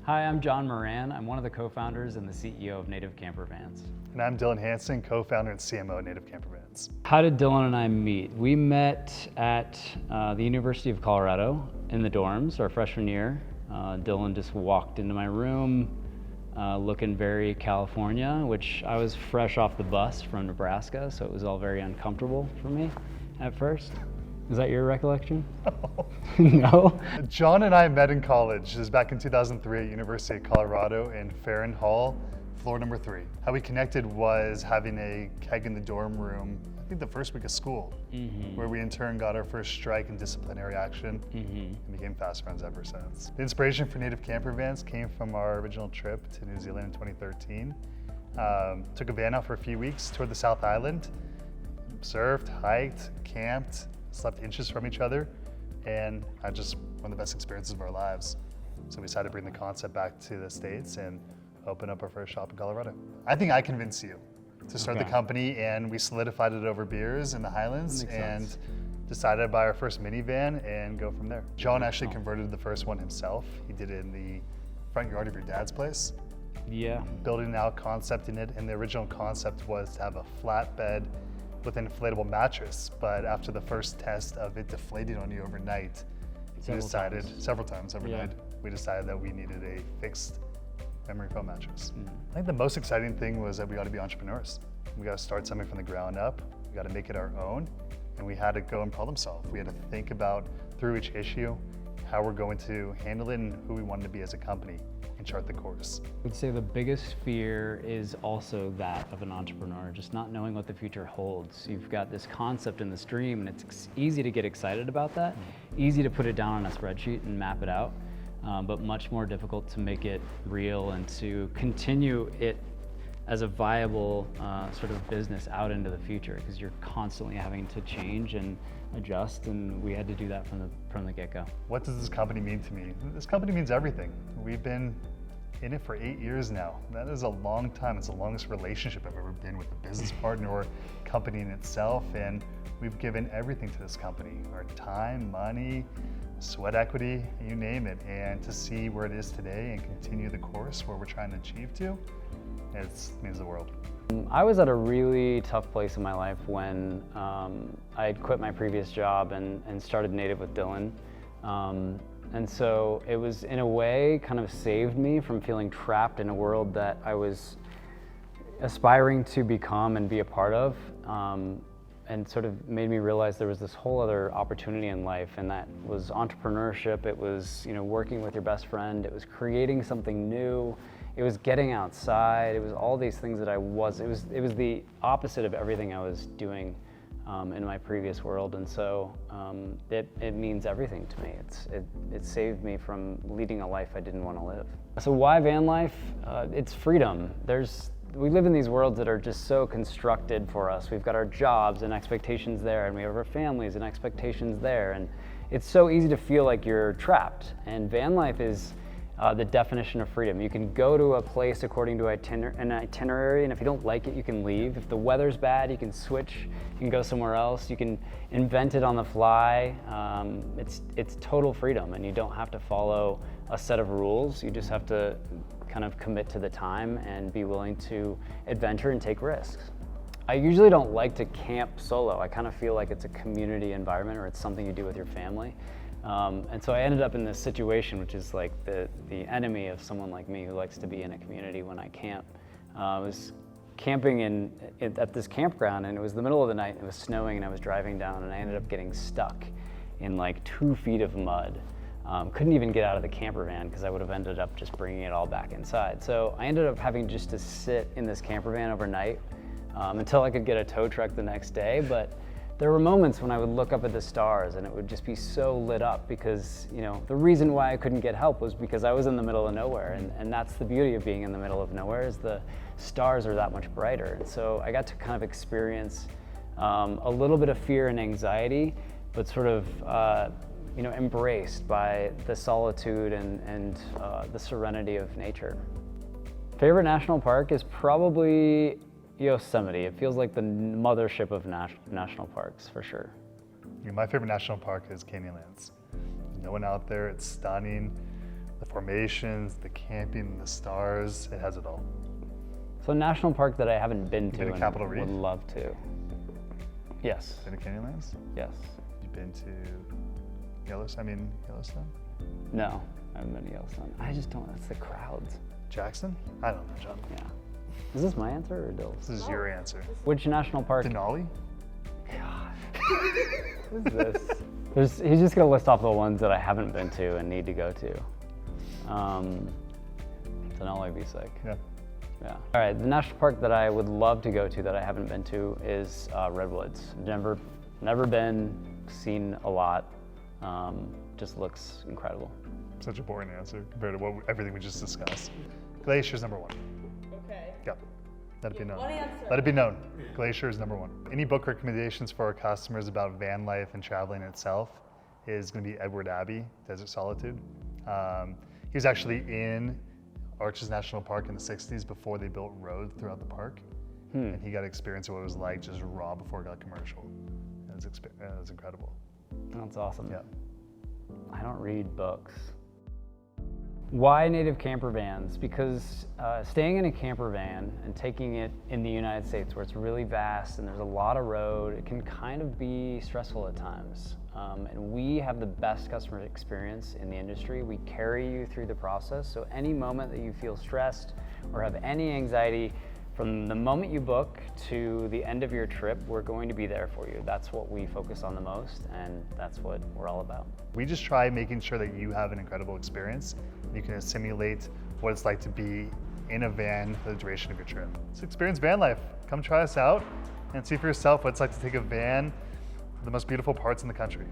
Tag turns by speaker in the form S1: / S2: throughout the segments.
S1: Hi, I'm John Moran. I'm one of the co-founders and the CEO of Native Campervans.
S2: And I'm Dillon, Hansen, co-founder and CMO of Native Campervans.
S1: How did Dillon and I meet? We met at the University of Colorado in the dorms our freshman year. Dillon just walked into my room looking very California, which I was fresh off the bus from Nebraska, so it was all very uncomfortable for me at first. Is that your recollection? No?
S2: John and I met in college. It was back in 2003 at University of Colorado in Farron Hall, floor number 3. How we connected was having a keg in the dorm room, I think the first week of school, where we in turn got our first strike and disciplinary action and became fast friends ever since. The inspiration for Native Campervans came from our original trip to New Zealand in 2013. Took a van out for a few weeks, toured the South Island, surfed, hiked, camped, slept inches from each other, and had just one of the best experiences of our lives. So we decided to bring the concept back to the States and open up our first shop in Colorado. I think I convinced you to start the company, and we solidified it over beers in the Highlands and decided to buy our first minivan and go from there. John actually converted the first one himself. He did it in the front yard of your dad's place.
S1: Yeah.
S2: Building out, concepting it, and the original concept was to have a flatbed with an inflatable mattress, but after the first test of it deflating on you overnight, several times overnight, we decided that we needed a fixed memory foam mattress. I think the most exciting thing was that we got to be entrepreneurs. We got to start something from the ground up. We got to make it our own, and we had to go and problem solve. We had to think about through each issue how we're going to handle it and who we wanted to be as a company and chart the course.
S1: I would say the biggest fear is also that of an entrepreneur, just not knowing what the future holds. You've got this concept and this dream, and it's easy to get excited about that, easy to put it down on a spreadsheet and map it out, but much more difficult to make it real and to continue it as a viable sort of business out into the future, because you're constantly having to change and adjust, and we had to do that from the get-go.
S2: What does this company mean to me? This company means everything. We've been in it for 8 years now. That is a long time. It's the longest relationship I've ever been with a business partner or company in itself, and we've given everything to this company. Our time, money, sweat equity, you name it, and to see where it is today and continue the course where we're trying to achieve to, it means the world.
S1: I was at a really tough place in my life when I had quit my previous job and started Native with Dillon. And so it was, in a way, kind of saved me from feeling trapped in a world that I was aspiring to become and be a part of, and sort of made me realize there was this whole other opportunity in life, and that was entrepreneurship. It was, working with your best friend. It was creating something new. It was getting outside. It was all these things that it was the opposite of everything I was doing in my previous world, and so it means everything to me. It saved me from leading a life I didn't want to live. So why van life? It's freedom. We live in these worlds that are just so constructed for us. We've got our jobs and expectations there, and we have our families and expectations there, and it's so easy to feel like you're trapped. And van life is the definition of freedom. You can go to a place according to an itinerary, and if you don't like it, you can leave. If the weather's bad, you can switch, you can go somewhere else, you can invent it on the fly. It's total freedom, and you don't have to follow a set of rules. You just have to kind of commit to the time and be willing to adventure and take risks. I usually don't like to camp solo. I kind of feel like it's a community environment, or it's something you do with your family. And so I ended up in this situation, which is like the enemy of someone like me who likes to be in a community when I camp. I was camping at this campground, and it was the middle of the night, and it was snowing, and I was driving down, and I ended up getting stuck in like 2 feet of mud. Couldn't even get out of the camper van because I would have ended up just bringing it all back inside. So I ended up having just to sit in this camper van overnight until I could get a tow truck the next day. But there were moments when I would look up at the stars, and it would just be so lit up because, the reason why I couldn't get help was because I was in the middle of nowhere, and that's the beauty of being in the middle of nowhere, is the stars are that much brighter. And so I got to kind of experience a little bit of fear and anxiety, but sort of embraced by the solitude and the serenity of nature. Favorite national park is probably Yosemite. It feels like the mothership of national parks, for sure.
S2: My favorite national park is Canyonlands. No one out there, it's stunning. the formations, the camping, the stars. It has it all.
S1: So a national park that I haven't been to
S2: been to
S1: and
S2: Capitol Reef?
S1: would love to. Yes.
S2: Been to Canyonlands?
S1: Yes.
S2: You've been to Yellowstone?
S1: No, I haven't been to Yellowstone. I just don't. It's the crowds.
S2: Jackson? I don't know, John.
S1: Yeah. Is this my answer or Dill's?
S2: This is your answer.
S1: Which national park?
S2: Denali?
S1: God. What is this? He's just gonna list off the ones that I haven't been to and need to go to. Denali would be sick.
S2: Yeah.
S1: Yeah. All right, the national park that I would love to go to that I haven't been to is Redwoods. Never been, seen a lot. Just looks incredible.
S2: Such a boring answer compared to everything we just discussed. Glacier's number one.
S3: Okay.
S2: Yep. Let it be known.
S3: One answer.
S2: Let it be known. Glacier is number one. Any book recommendations for our customers about van life and traveling itself is going to be Edward Abbey, Desert Solitude. He was actually in Arches National Park in the 60s before they built roads throughout the park. And he got to experience what it was like just raw before it got commercial. It was incredible.
S1: That's awesome.
S2: Yeah.
S1: I don't read books. Why Native Campervans? Because staying in a camper van and taking it in the United States where it's really vast and there's a lot of road, it can kind of be stressful at times. And we have the best customer experience in the industry. We carry you through the process. So any moment that you feel stressed or have any anxiety, from the moment you book to the end of your trip, we're going to be there for you. That's what we focus on the most, and that's what we're all about.
S2: We just try making sure that you have an incredible experience. You can simulate what it's like to be in a van for the duration of your trip. So experience van life. Come try us out and see for yourself what it's like to take a van to the most beautiful parts in the country.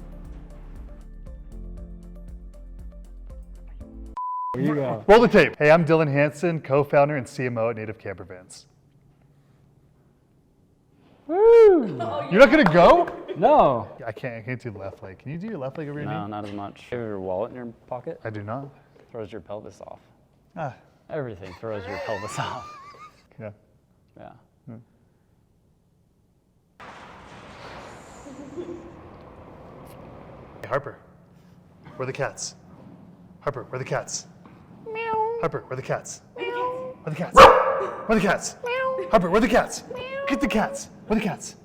S1: Here you go.
S2: Roll the tape. Hey, I'm Dillon Hansen, co-founder and CMO at Native Campervans.
S1: Woo!
S2: You're not gonna go?
S1: No.
S2: I can't do the left leg. Can you do your left leg over your
S1: No,
S2: knee?
S1: not as much. You have your wallet in your pocket?
S2: I do not.
S1: Throws your pelvis off.
S2: Ah,
S1: Everything throws your pelvis off.
S2: yeah.
S1: Yeah.
S2: Hey, Harper, where are the cats? Harper, where are the cats? Meow. Harper, where are the cats? Meow. Where are the cats? Where are the cats? Meow. Harper, where are the cats? Meow. Get the cats. Where are the cats?